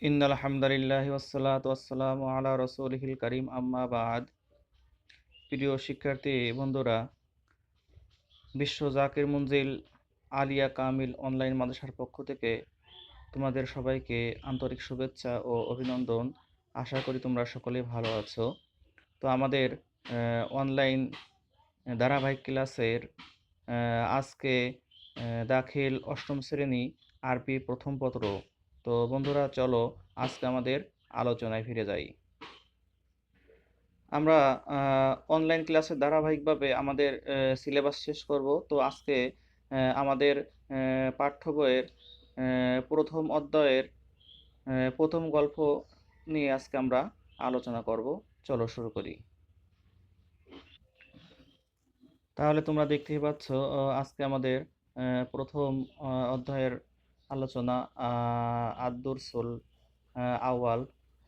ইন্নাল হামদালিল্লাহি ওয়াসসালাতু ওয়াসসালামু আলা রাসূলিহিল কারীম আম্মা বাদ। প্রিয় শিক্ষার্থী বন্ধুরা, বিশ্ব জাকির মঞ্জিল আলিয়া কামিল অনলাইন মাদ্রাসার পক্ষ থেকে তোমাদের সবাইকে আন্তরিক শুভেচ্ছা ও অভিনন্দন। আশা করি তোমরা সকলেই ভালো আছো। তো আমাদের অনলাইন ধারাবাহিক ক্লাসের আজকে দাখিল অষ্টম শ্রেণী আরবি প্রথম পত্র। তো বন্ধুরা, চলো আজকে আমাদের আলোচনায় ফিরে যাই। আমরা অনলাইন ক্লাসে ধারাবাহিকভাবে আমাদের সিলেবাস শেষ করব। তো আজকে আমাদের পাঠ্য বইয়ের প্রথম অধ্যায়ের প্রথম গল্প নিয়ে আজকে আমরা আলোচনা করব। চলো শুরু করি। তাহলে তোমরা দেখতেই পাচ্ছ, আজকে আমাদের প্রথম অধ্যায়ের আলোচনা আদ-দুরসুল আউয়াল,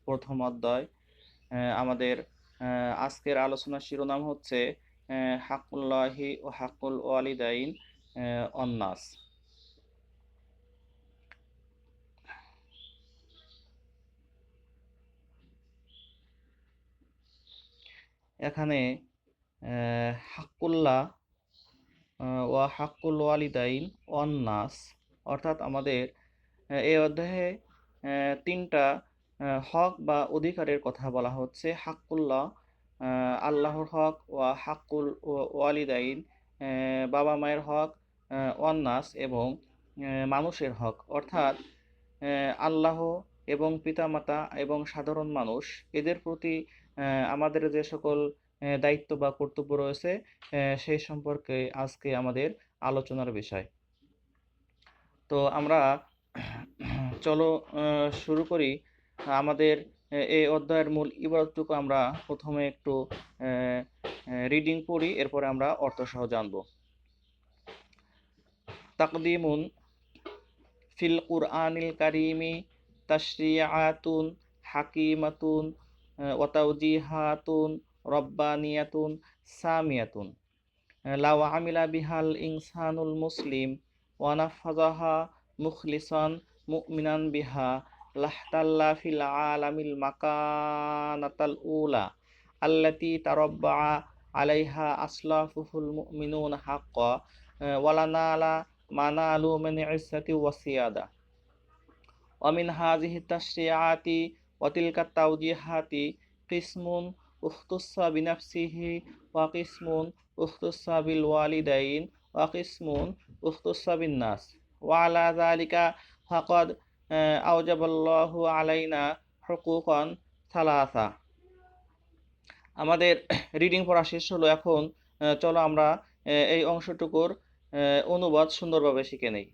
প্রথম অধ্যায়। আমাদের আজকের আলোচনার শিরোনাম হচ্ছে হাক্কুল্লাহি ও হাক্কুল ওয়ালিদাইন অন্নাস। এখানে হাক্কুল্লাহ ওয়া হাক্কুল ওয়ালিদাইন অন্নাস, অর্থাৎ আমাদের এই অধ্যায়ে তিনটা হক বা অধিকারের কথা বলা হচ্ছে। হাক্কুল্লাহ আল্লাহর হক, ওয়া হাক্কুল ওয়ালিদাইন বাবা মায়ের হক, ওয়ান্নাস এবং মানুষের হক, অর্থাৎ আল্লাহ এবং পিতামাতা এবং সাধারণ মানুষ, এদের প্রতি আমাদের যে সকল দায়িত্ব বা কর্তব্য রয়েছে সেই সম্পর্কে আজকে আমাদের আলোচনার বিষয়। তো আমরা চলো শুরু করি। আমাদের এই অধ্যায়ের মূল ইবারতটুকু আমরা প্রথমে একটু রিডিং পড়ি, এরপরে আমরা অর্থসহ জানব। তাকদিমুন ফিল কুরআনিল কারীমি তাশরিআতুন হাকিমাতুন ওয়া তাওজিহাতুন রব্বানিয়াতুন সামিয়াতুন লাউ আমিলা বিহাল ইনসানুল মুসলিম ওয়া নাফাযাহা মুখলিসান মুমিনান বিহা লাহতাল্লা ফিল আলামিল মাকানাতাল উলা আল্লাতী তারাব্বা আলাইহা আসলাফুল মুমিনুন হাক্কা ওয়ালানালা মানালু মিন ইজ্জাতি ওয়া সিয়াদা ওয়া মিন হাযিহি তাশরিআতি ওয়া তিলকা তাওজিহাতি কিসমুন উখতুসা বিনাফসিহি ওয়া কিসমুন উখতুসা বিল ওয়ালিদাইন ওয়া কিসমুন উখতুসা বিন নাস ওয়া আলা যালিকা ফাকাদ আওজাবাল্লাহু আলাইনা হুকুকান সালাসা। আমাদের রিডিং পড়া শেষ হলো। এখন চলো আমরা এই অংশটুকুর অনুবাদ সুন্দরভাবে শিখে নেই।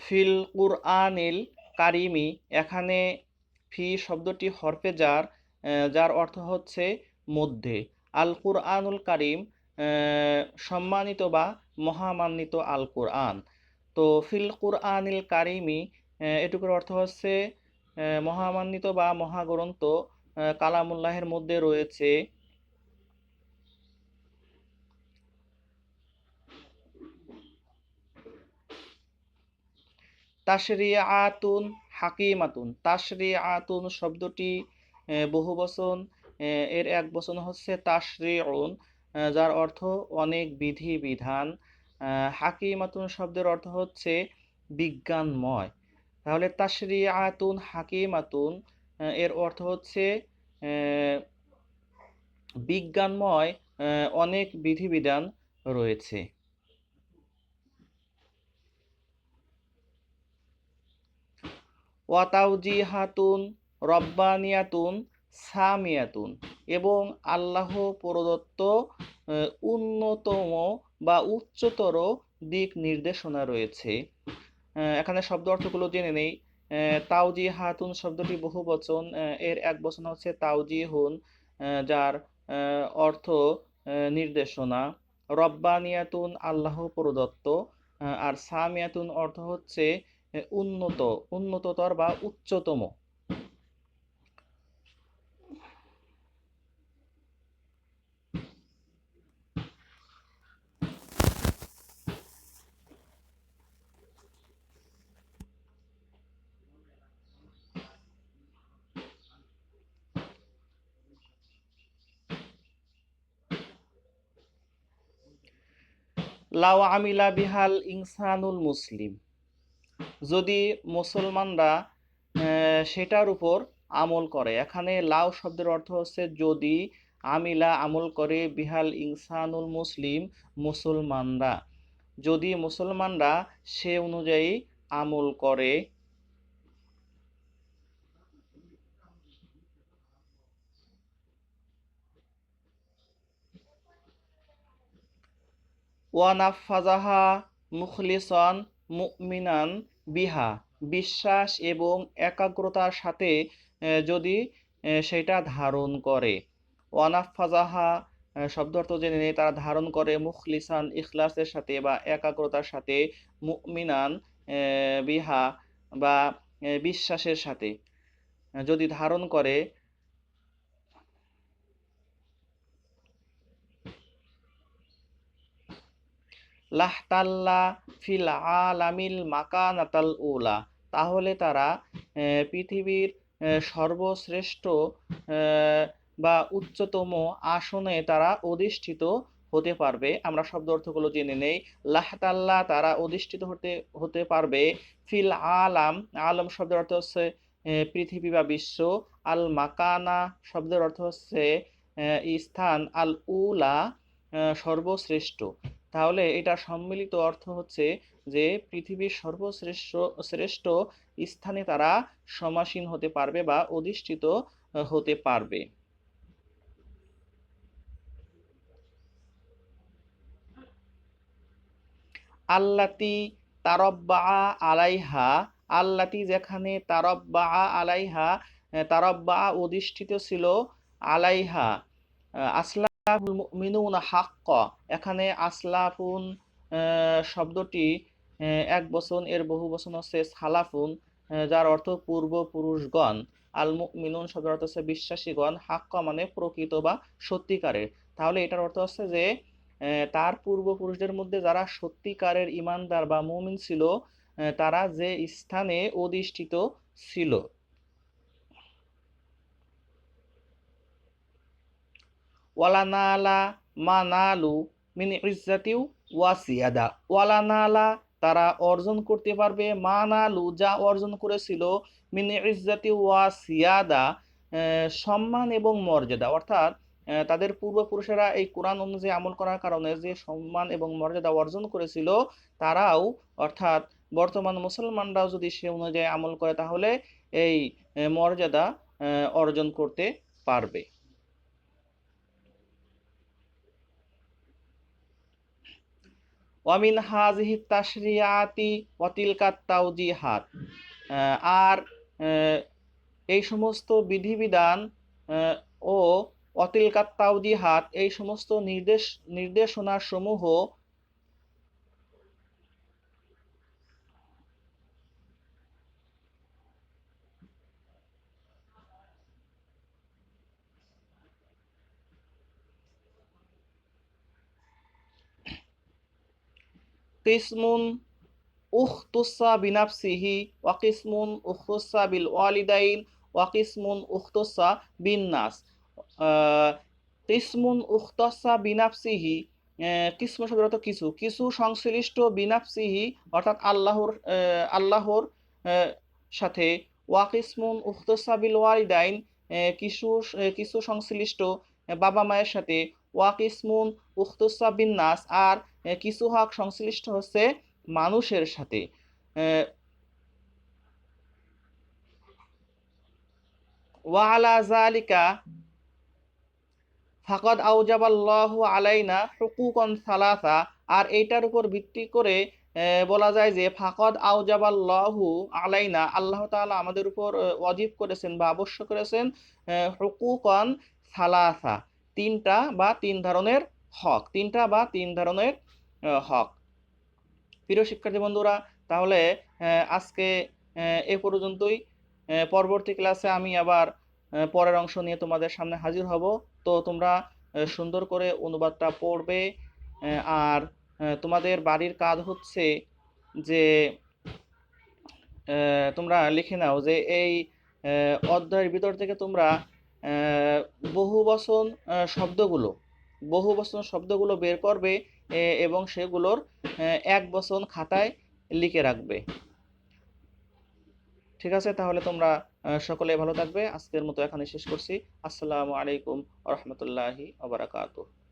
ফিল কুরআনিল কারিমি, এখানে ফি শব্দটি হরফে জার, যার অর্থ হচ্ছে মধ্যে। আল কুরআনুল কারিম সম্মানিত বা মহামান্বিত আল কুরআন। তো ফিল কুরআনিল কারিমি এটুকুর অর্থ হচ্ছে মহামান্বিত বা মহাগ্রন্থ কালামুল্লাহের মধ্যে রয়েছে তাশরিআতুন হাকিমাতুন। তাশরিআতুন শব্দটি বহুবচন, এর এক বচন হচ্ছে তাশরিউন, যার অর্থ অনেক বিধি বিধান। হাকিমাতুন শব্দের অর্থ হচ্ছে বিজ্ঞানময়। তাহলে তাশরিআতুন হাকিমাতুন এর অর্থ হচ্ছে বিজ্ঞানময় অনেক বিধিবিধান রয়েছে। ওয়া তাওজিহাতুন রব্বানিয়াতুন সামিয়াতুন, এবং আল্লাহ প্রদত্ত উন্নতম বা উচ্চতর দিক নির্দেশনা রয়েছে। এখানে শব্দ অর্থগুলো জেনে নেই। তাওজিহাতুন শব্দটি বহুবচন, এর এক বচন হচ্ছে তাওজিহুন, যার অর্থ নির্দেশনা। রব্বানিয়াতুন আল্লাহ প্রদত্ত, আর সামিয়াতুন অর্থ হচ্ছে উন্নত, উন্নততর বা উচ্চতম। লাউ আমিলা বিহাল ইনসানুল মুসলিম, যদি মুসলমানরা সেটার উপর আমল করে। এখানে লাউ শব্দের অর্থ হচ্ছে যদি, আমিলা আমল করে, বিহাল ইনসানুল মুসলিম মুসলমানরা, যদি মুসলমানরা সে অনুযায়ী আমল করে। ওয়ানাফাজাহা মুখলিসন মুমিনান বিহা, বিশ্বাস এবং একাগ্রতার সাথে যদি সেটা ধারণ করে। ওয়ানাফাজাহা শব্দ অর্থ জেনে নেই, তারা ধারণ করে, মুখলিসান ইখলাসের সাথে বা একাগ্রতার সাথে, মুমিনান বিহা বা বিশ্বাসের সাথে যদি ধারণ করে। লাহতাল্লা ফিল আলামিল মাকানাতাল উলা, তাহলে তারা পৃথিবীর সর্বশ্রেষ্ঠ বা উচ্চতম আসনে তারা অধিষ্ঠিত হতে পারবে। আমরা শব্দ অর্থগুলো জেনে নেই। লাহতাল্লা তারা অধিষ্ঠিত হতে পারবে, ফিল আলাম, আলম শব্দের অর্থ হচ্ছে পৃথিবী বা বিশ্ব, আল মাকানা শব্দের অর্থ হচ্ছে স্থান, আল উলা সর্বশ্রেষ্ঠ। তাহলে এটা সম্মিলিত অর্থ হচ্ছে যে পৃথিবীর সর্বশ্রেষ্ঠ শ্রেষ্ঠ স্থানে তারা সমাসীন হতে পারবে বা অধিষ্ঠিত হতে পারবে। আল্লাতি তারব্বা আলাইহা, আল্লাতি যেখানে তারব্বা আলাইহা, তারব্বা অধিষ্ঠিত ছিল, আলাইহা আসলাফুল মুমিনুনা হাক্কা, এখানে আসলাফুন শব্দটি এক বচন, এর বহু বচন হচ্ছে সালাফুন, যার অর্থ পূর্বপুরুষগণ। আল মুমিনুন শব্দের অর্থ হচ্ছে বিশ্বাসীগণ, হাক্কা মানে প্রকৃত বা সত্যিকারের। তাহলে এটার অর্থ হচ্ছে যে তার পূর্বপুরুষদের মধ্যে যারা সত্যিকারের ইমানদার বা মুমিন ছিল, তারা যে স্থানে অধিষ্ঠিত ছিল। ওয়ালানালা মানালু মিন ইজ্জাতিউ ওয়াসিয়াদা, ওয়ালানালা তারা অর্জন করতে পারবে, মানালু যা অর্জন করেছিল, মিন ইজ্জাতি ওয়াসিয়াদা সম্মান এবং মর্যাদা। অর্থাৎ তাদের পূর্বপুরুষেরা এই কোরআন অনুযায়ী আমল করার কারণে যে সম্মান এবং মর্যাদা অর্জন করেছিল, তারাও অর্থাৎ বর্তমান মুসলমানরাও যদি সে অনুযায়ী আমল করে তাহলে এই মর্যাদা অর্জন করতে পারবে। ওয়ামিন হাযিহি তাশরিয়াতি ওয়া তিলকা তাওজিহাত, আর এই সমস্ত বিধিবিধান ও অতিলকা তাওজিহাত এই সমস্ত নির্দেশনা সমূহ কিসমুন উখতুসা বিনাফসিহি ওয়া কিসমুন উখতুসা বিল ওয়ালিদাইন ওয়া কিসমুন উখতুসা বিন নাস। কিসমুন উখতাসা বিনাফসিহি, কিসমু শব্দের অর্থ কিছু, কিছু সংশ্লিষ্ট, বিনাফসিহি অর্থাৎ আল্লাহর সাথে, ওয়া কিসমুন উখতাসা বিল ওয়ালিদাইন কিছু কিছু সংশ্লিষ্ট বাবা মায়ের সাথে, ওয়া কিসমুন উখতাসা বিন নাস আর কিছু হক সংশ্লিষ্ট হচ্ছে মানুষের সাথে। ওয়া আলা যালিকা ফাকাদ আওজাবাল্লাহু আলাইনা হুকুকান সালাসা, আর এইটার উপর ভিত্তি করে বলা যায় যে ফাকাদ আওজাবাল্লাহু আলাইনা, আল্লাহ তাআলা আমাদের উপর ওয়াজিব করেছেন বা আবশ্যক করেছেন হুকুকান সালাসা, তিনটা বা তিন ধরনের হক, তিনটা বা তিন ধরনের হক। প্রিয় শিক্ষার্থী বন্ধুরা, তাহলে আজকে এ পর্যন্তই। পরবর্তী ক্লাসে আমি আবার পরের অংশ নিয়ে তোমাদের সামনে হাজির হব। তো তোমরা সুন্দর করে অনুবাদটা পড়বে। আর তোমাদের বাড়ির কাজ হচ্ছে যে তোমরা লিখে নাও যে এই অধ্যায়ের ভিতর থেকে তোমরা বহুবচন শব্দগুলো বের করবে এবং সেগুলোর ১ বছর খাতায় লিখে রাখবে। ঠিক আছে, তাহলে তোমরা সকলে ভালো থাকবে। আজকের মতো এখানে শেষ করছি। আসসালামু আলাইকুম ওয়া রাহমাতুল্লাহি ওয়া বারাকাতুহু।